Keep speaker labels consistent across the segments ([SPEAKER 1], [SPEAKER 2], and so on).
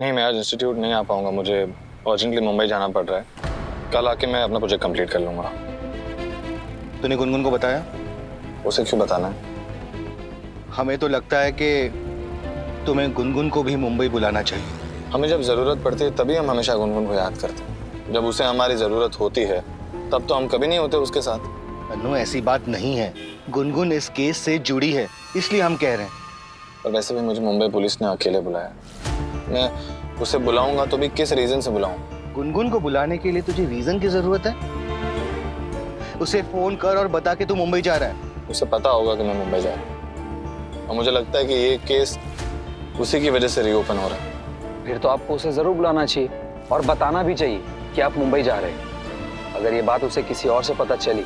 [SPEAKER 1] नहीं, मैं आज इंस्टीट्यूट नहीं आ पाऊंगा, मुझे अर्जेंटली मुंबई जाना पड़ रहा है। कल आके मैं अपना प्रोजेक्ट कंप्लीट कर लूंगा।
[SPEAKER 2] तूने गुनगुन को बताया?
[SPEAKER 1] उसे क्यों बताना है?
[SPEAKER 2] हमें तो लगता है कि तुम्हें गुनगुन को भी मुंबई बुलाना चाहिए।
[SPEAKER 1] हमें जब जरूरत पड़ती है तभी हम हमेशा गुनगुन को याद करते हैं। जब उसे हमारी जरूरत होती है तब तो हम कभी नहीं होते उसके साथ।
[SPEAKER 2] अनु, ऐसी बात नहीं है। गुनगुन इस केस से जुड़ी है, इसलिए हम कह रहे हैं।
[SPEAKER 1] और वैसे भी मुझे मुंबई पुलिस ने अकेले बुलाया। मैं उसे बुलाऊंगा तो भी किस रीजन से बुलाऊं?
[SPEAKER 2] गुनगुन को बुलाने के लिए तुझे रीजन की जरूरत है? उसे फोन कर और बता के तू मुंबई जा रहा है।
[SPEAKER 1] उसे पता होगा कि मैं मुंबई जा रहा हूं और मुझे लगता है कि ये केस उसी की वजह से रीओपन हो रहा है।
[SPEAKER 3] फिर तो आपको उसे जरूर बुलाना चाहिए और बताना भी चाहिए कि आप मुंबई जा रहे हैं। अगर ये बात उसे किसी और से पता चली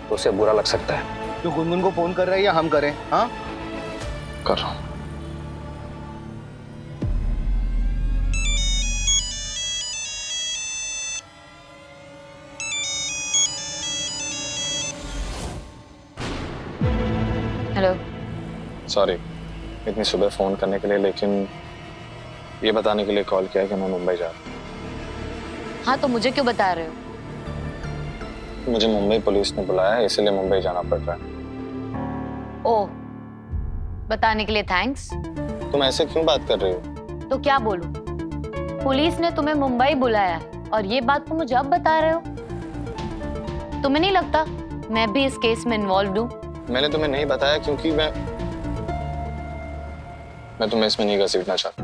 [SPEAKER 3] तो उसे बुरा लग सकता है।
[SPEAKER 2] तू गुनगुन को फोन कर रहा है या हम करें? हाँ,
[SPEAKER 1] कर रहा हूं।
[SPEAKER 4] हेलो।
[SPEAKER 1] सॉरी इतनी सुबह फोन करने के लिए, लेकिन ये बताने के लिए कॉल किया कि मैं मुंबई जा रहा हूँ।
[SPEAKER 4] हाँ, तो मुझे क्यों बता रहे हो?
[SPEAKER 1] मुझे मुंबई पुलिस ने बुलाया है, इसलिए मुंबई जाना पड़ रहा है।
[SPEAKER 4] ओह, बताने के लिए थैंक्स।
[SPEAKER 1] तुम ऐसे क्यों बात कर रही हो?
[SPEAKER 4] तो क्या बोलूं? पुलिस ने तुम्हें मुंबई बुलाया है और ये बात तुम मुझे अब बता रहे हो? तुम्हें नहीं लगता मैं भी इस केस में इन्वॉल्व हूँ?
[SPEAKER 1] मैंने तुम्हें नहीं बताया क्योंकि मैं तुम्हें इसमें नहीं घसीटना चाहता।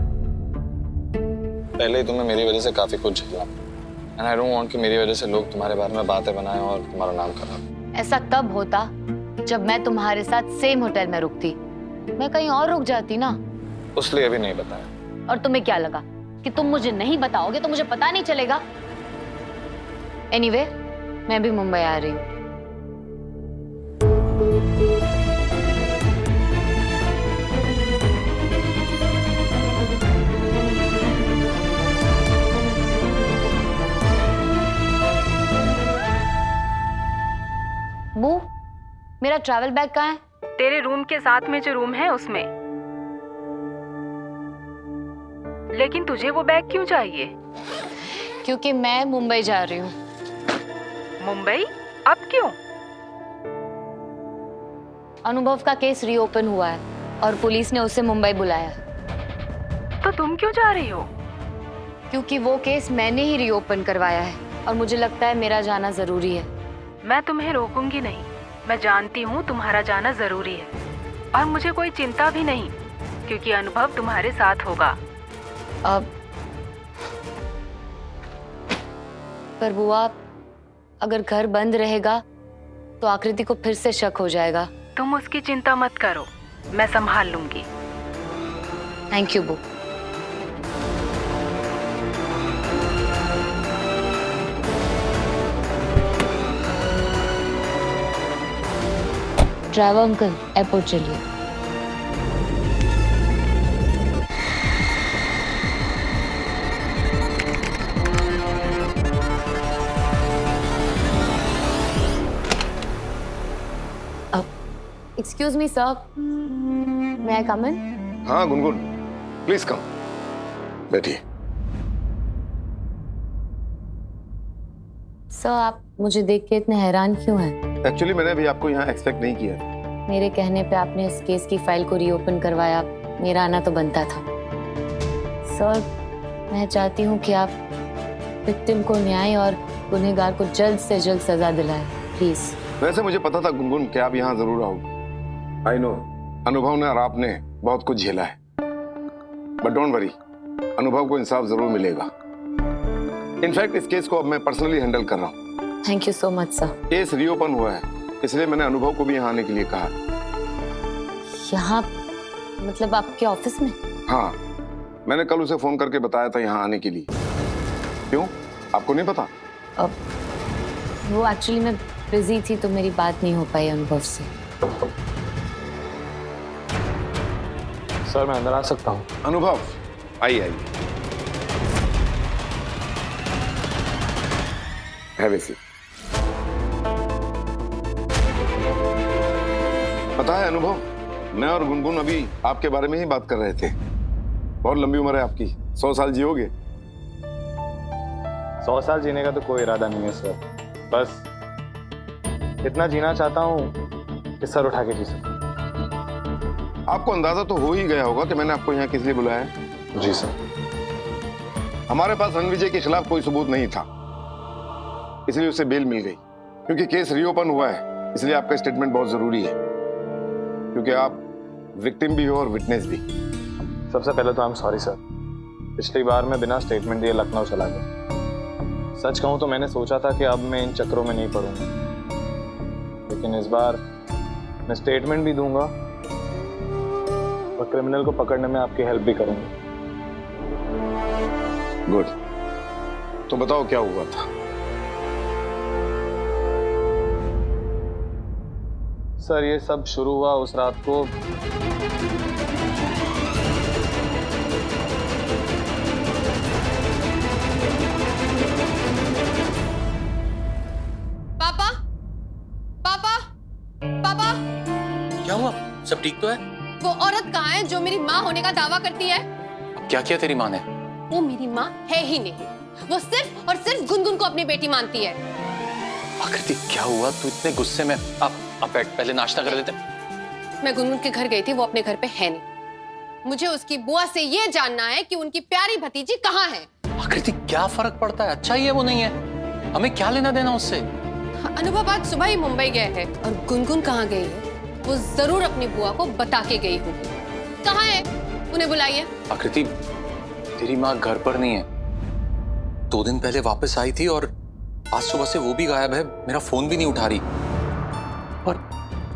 [SPEAKER 1] पहले ही तुम्हें मेरी वजह से काफी कुछ झेला, एंड आई डोंट वांट कि मेरी वजह से लोग तुम्हारे बारे में बातें बनाएं और तुम्हारा नाम खराब।
[SPEAKER 4] ऐसा तब होता जब मैं तुम्हारे साथ सेम होटल में रुकती। मैं कहीं और रुक जाती ना।
[SPEAKER 1] उसलिए अभी नहीं बताया।
[SPEAKER 4] और तुम्हें क्या लगा कि तुम मुझे नहीं बताओगे तो मुझे पता नहीं चलेगा? एनीवे, मैं भी मुंबई आ रही हूँ। बू, मेरा ट्रैवल बैग कहाँ है?
[SPEAKER 5] तेरे रूम के साथ में जो रूम है उसमें। लेकिन तुझे वो बैग क्यों चाहिए?
[SPEAKER 4] क्योंकि मैं मुंबई जा रही हूँ।
[SPEAKER 5] मुंबई? अब क्यों?
[SPEAKER 4] अनुभव का केस रीओपन हुआ है और पुलिस ने उसे मुंबई बुलाया।
[SPEAKER 5] तो तुम क्यों जा रही हो?
[SPEAKER 4] क्योंकि वो केस मैंने ही रीओपन करवाया है और मुझे लगता है मेरा जाना जरूरी है।
[SPEAKER 5] मैं तुम्हें रोकूंगी नहीं। मैं जानती हूँ तुम्हारा जाना जरूरी है और मुझे कोई चिंता भी नहीं, क्योंकि अनुभव तुम्हारे साथ होगा।
[SPEAKER 4] अब पर बुआ, अगर घर बंद रहेगा तो आकृति को फिर से शक हो जाएगा।
[SPEAKER 5] तुम उसकी चिंता मत करो, मैं संभाल लूंगी।
[SPEAKER 4] थैंक यू बू। ड्राइवर अंकल, एयरपोर्ट चलिए। एक्सक्यूज मी सर, मे आई कम इन?
[SPEAKER 6] हाँ गुनगुन, प्लीज कम, बैठिए।
[SPEAKER 4] सर, आप मुझे देख के इतने हैरान क्यों हैं?
[SPEAKER 6] एक्चुअली मैंने भी आपको यहाँ एक्सपेक्ट नहीं किया था।
[SPEAKER 4] मेरे कहने पे आपने इस केस की फाइल को रीओपन करवाया, मेरा आना तो बनता था। सर, मैं चाहती हूँ कि आप विक्टिम को न्याय और गुनहगार को जल्द से जल्द सजा दिलाएं, प्लीज।
[SPEAKER 6] वैसे मुझे पता था गुनगुन कि आप यहाँ जरूर आओगे। आई नो, अनुभव ने और आपने बहुत कुछ झेला है, बट डोंट वरी, अनुभव को इंसाफ जरूर मिलेगा। इनफैक्ट इस केस को अब मैं पर्सनली हैंडल कर रहा हूँ।
[SPEAKER 4] Thank you so much sir.
[SPEAKER 6] Case reopen हुआ है, इसलिए मैंने अनुभव को भी यहाँ आने के लिए कहा।
[SPEAKER 4] यहाँ मतलब आपके ऑफिस में?
[SPEAKER 6] हाँ, मैंने कल उसे फोन करके बताया था यहाँ आने के लिए। क्यों, आपको नहीं पता?
[SPEAKER 4] अब वो एक्चुअली मैं बिजी थी तो मेरी बात नहीं हो पाई अनुभव से।
[SPEAKER 1] सर, मैं अंदर आ सकता हूँ?
[SPEAKER 6] अनुभव, आइए आइए, हैव ए सीट। पता है अनुभव, मैं और गुनगुन अभी आपके बारे में ही बात कर रहे थे। बहुत लंबी उम्र है आपकी, 100 साल जियोगे?
[SPEAKER 1] 100 साल जीने का तो कोई इरादा नहीं है सर, बस इतना जीना चाहता हूँ कि सर उठा के जी सकूं।
[SPEAKER 6] आपको अंदाजा तो हो ही गया होगा कि मैंने आपको यहाँ किस लिए बुलाया है।
[SPEAKER 1] जी सर।
[SPEAKER 6] हमारे पास रणविजय के खिलाफ कोई सबूत नहीं था, इसलिए उसे बेल मिल गई। क्योंकि केस रीओपन हुआ है, इसलिए आपका स्टेटमेंट बहुत जरूरी है, क्योंकि आप विक्टिम भी हो और विटनेस भी।
[SPEAKER 1] सबसे पहले तो आई एम सॉरी सर, पिछली बार मैं बिना स्टेटमेंट दिए लखनऊ चला गया। सच कहूँ तो मैंने सोचा था कि अब मैं इन चक्करों में नहीं पड़ूंगा, लेकिन इस बार मैं स्टेटमेंट भी दूंगा और क्रिमिनल को पकड़ने में आपकी हेल्प भी करूंगा।
[SPEAKER 6] गुड, तो बताओ क्या हुआ था?
[SPEAKER 1] सर ये सब शुरू हुआ उस रात को
[SPEAKER 7] पापा, पापा, पापा,
[SPEAKER 8] क्या हुआ? सब ठीक तो है?
[SPEAKER 7] वो औरत कहाँ है जो मेरी माँ होने का दावा करती है?
[SPEAKER 8] अब क्या किया तेरी माँ ने?
[SPEAKER 7] वो मेरी माँ है ही नहीं। वो सिर्फ और सिर्फ गुनगुन को अपनी बेटी मानती है।
[SPEAKER 8] आकृति क्या हुआ? तू इतने गुस्से में? अब बैठ, पहले नाश्ता कर लेते।
[SPEAKER 7] मैं गुनगुन के घर गई थी, वो अपने घर पे है नहीं। मुझे उसकी बुआ से ये जानना है कि उनकी प्यारी भतीजी कहाँ है।
[SPEAKER 8] आकृति क्या फर्क पड़ता है? अच्छा ही है वो नहीं है, हमें क्या लेना देना उससे?
[SPEAKER 7] अनुभव आज सुबह ही मुंबई गए हैं और गुनगुन कहाँ गई है वो जरूर अपनी बुआ को बता के गई होगी। कहाँ है? उन्हें बुलाइए।
[SPEAKER 8] आकृति तेरी माँ घर पर नहीं है, 2 दिन पहले वापस आई थी और आज सुबह से वो भी गायब है, मेरा फोन भी नहीं उठा रही। और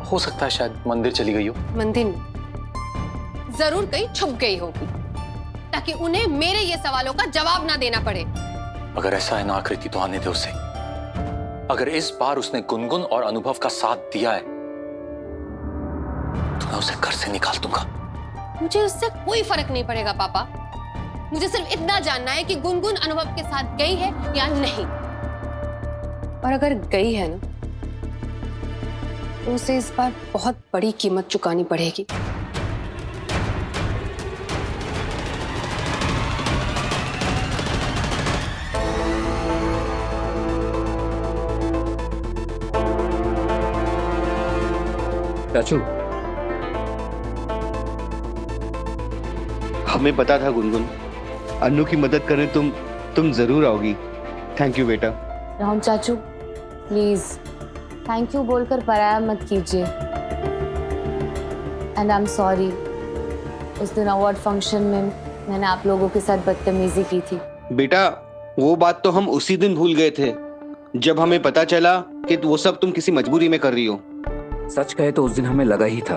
[SPEAKER 8] हो सकता है शायद मंदिर चली गई हो।
[SPEAKER 7] मंदिर में जरूर कहीं छुप गई होगी ताकि उन्हें मेरे ये सवालों का जवाब ना देना पड़े।
[SPEAKER 8] अगर ऐसा है ना आकृति तो आने दे उसे। अगर इस बार उसने गुनगुन और अनुभव का साथ दिया है तो मैं उसे घर से निकाल दूंगा।
[SPEAKER 7] मुझे उससे कोई फर्क नहीं पड़ेगा पापा। मुझे सिर्फ इतना जानना है कि गुनगुन अनुभव के साथ गई है या नहीं। और अगर गई है ना तो उसे इस बार बहुत बड़ी कीमत चुकानी पड़ेगी।
[SPEAKER 3] चाचू,
[SPEAKER 2] हमें पता था गुनगुन, अन्नू की मदद करने तुम जरूर आओगी। थैंक यू बेटा।
[SPEAKER 4] राहुल चाचू प्लीज थैंक यू बोलकर पराया मत कीजिए। एंड आई एम सॉरी, उस दिन अवार्ड फंक्शन में मैंने आप लोगों के साथ बदतमीजी की थी।
[SPEAKER 2] बेटा वो बात तो हम उसी दिन भूल गए थे जब हमें पता चला कि वो सब तुम किसी मजबूरी में कर रही हो।
[SPEAKER 3] सच कहे तो उस दिन हमें लगा ही था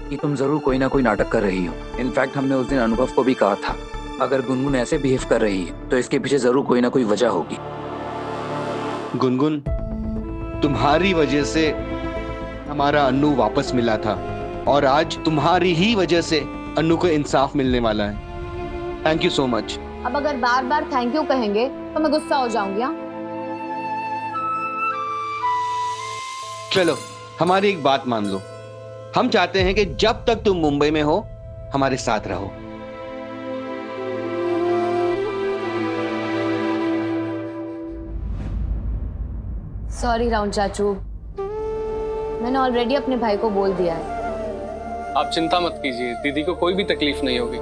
[SPEAKER 3] कि तुम जरूर कोई ना कोई नाटक कर रही हो। इनफैक्ट हमने उस दिन अनुभव को भी कहा था, अगर गुनगुन ऐसे बिहेव कर रही है तो इसके पीछे जरूर कोई ना कोई वजह होगी।
[SPEAKER 2] गुनगुन, तुम्हारी वजह से हमारा अन्नू वापस मिला था और आज तुम्हारी ही वजह से अन्नू को इंसाफ मिलने वाला है। Thank you so much.
[SPEAKER 4] अब अगर बार बार थैंक यू कहेंगे तो मैं गुस्सा हो जाऊंगी। हाँ?
[SPEAKER 2] चलो हमारी एक बात मान लो, हम चाहते हैं कि जब तक तुम मुंबई में हो हमारे साथ रहो।
[SPEAKER 4] सॉरी राउंड चाचू, मैंने ऑलरेडी अपने भाई को बोल दिया है।
[SPEAKER 9] आप चिंता मत कीजिए, दीदी को कोई भी तकलीफ नहीं होगी।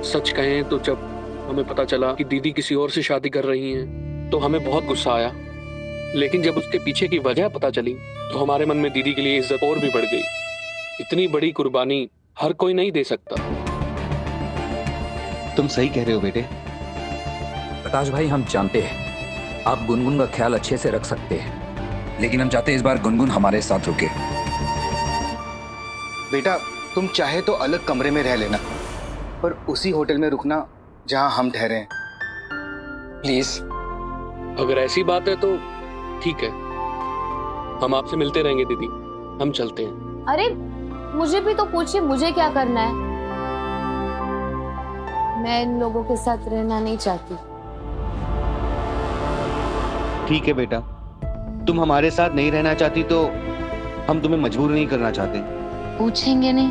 [SPEAKER 9] सच कहें तो जब हमें पता चला कि दीदी किसी और से शादी कर रही हैं तो हमें बहुत गुस्सा आया, लेकिन जब उसके पीछे की वजह पता चली तो हमारे मन में दीदी के लिए इज्जत और भी बढ़ गई। इतनी बड़ी कुर्बानी हर कोई नहीं दे सकता।
[SPEAKER 2] तुम सही कह रहे हो बेटे।
[SPEAKER 3] प्रकाश भाई, हम जानते हैं आप गुनगुन का ख्याल अच्छे से रख सकते हैं, लेकिन हम चाहते हैं इस बार गुनगुन हमारे साथ रुके।
[SPEAKER 2] बेटा तुम चाहे तो अलग कमरे में रह लेना, पर उसी होटल में रुकना जहां हम ठहरे हैं।
[SPEAKER 9] प्लीज, अगर ऐसी बात है तो ठीक है, हम आपसे मिलते रहेंगे दीदी। हम चलते हैं।
[SPEAKER 4] अरे मुझे भी तो पूछिए, मुझे क्या करना है? मैं इन लोगों के साथ रहना नहीं चाहती।
[SPEAKER 2] ठीक है बेटा, तुम हमारे साथ नहीं रहना चाहती तो हम तुम्हें मजबूर नहीं करना चाहते।
[SPEAKER 4] पूछेंगे नहीं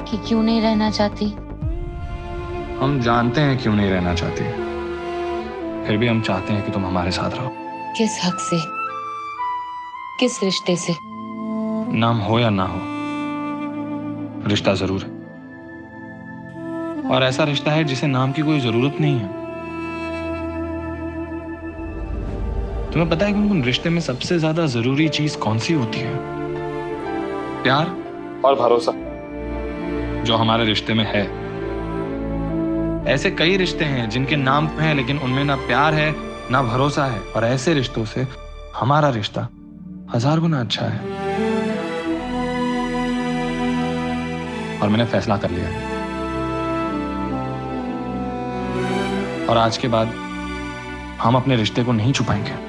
[SPEAKER 4] कि क्यों नहीं रहना चाहती?
[SPEAKER 1] हम जानते हैं क्यों नहीं रहना चाहती, फिर भी हम चाहते हैं कि तुम हमारे साथ रहो।
[SPEAKER 4] किस हक से, किस रिश्ते से?
[SPEAKER 1] नाम हो या ना हो, रिश्ता जरूर है। और ऐसा रिश्ता है जिसे नाम की कोई जरूरत नहीं है। तुम्हें पता है कि रिश्ते में सबसे ज्यादा जरूरी चीज कौन सी होती है? प्यार और भरोसा, जो हमारे रिश्ते में है। ऐसे कई रिश्ते हैं जिनके नाम है लेकिन उनमें ना प्यार है ना भरोसा है, और ऐसे रिश्तों से हमारा रिश्ता 1000 गुना अच्छा है। और मैंने फैसला कर लिया है, और आज के बाद हम अपने रिश्ते को नहीं छुपाएंगे।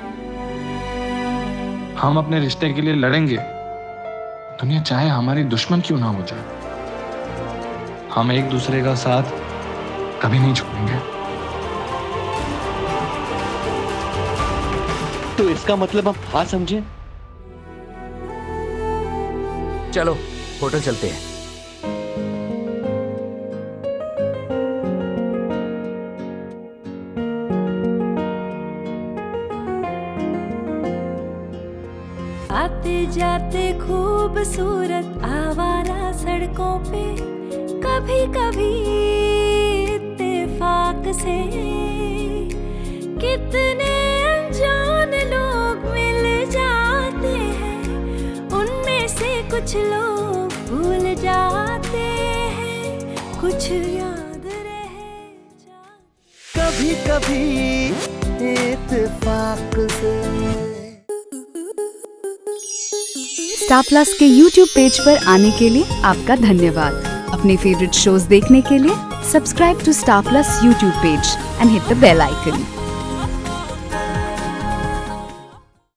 [SPEAKER 1] हम अपने रिश्ते के लिए लड़ेंगे, दुनिया चाहे हमारी दुश्मन क्यों ना हो जाए। हम एक दूसरे का साथ कभी नहीं छोड़ेंगे।
[SPEAKER 2] तो इसका मतलब हम हाँ समझे?
[SPEAKER 3] चलो होटल चलते हैं।
[SPEAKER 10] आते जाते खूबसूरत आवारा सड़कों पे कभी कभी इत्तेफाक से कितने अनजान लोग मिल जाते हैं, उनमें से कुछ लोग भूल जाते हैं, कुछ याद रह जाते।
[SPEAKER 11] कभी कभी इत्तेफाक से।
[SPEAKER 12] स्टार प्लस के YouTube पेज पर आने के लिए आपका धन्यवाद। अपने फेवरेट शोज देखने के लिए subscribe to Star Plus YouTube page and hit the bell icon.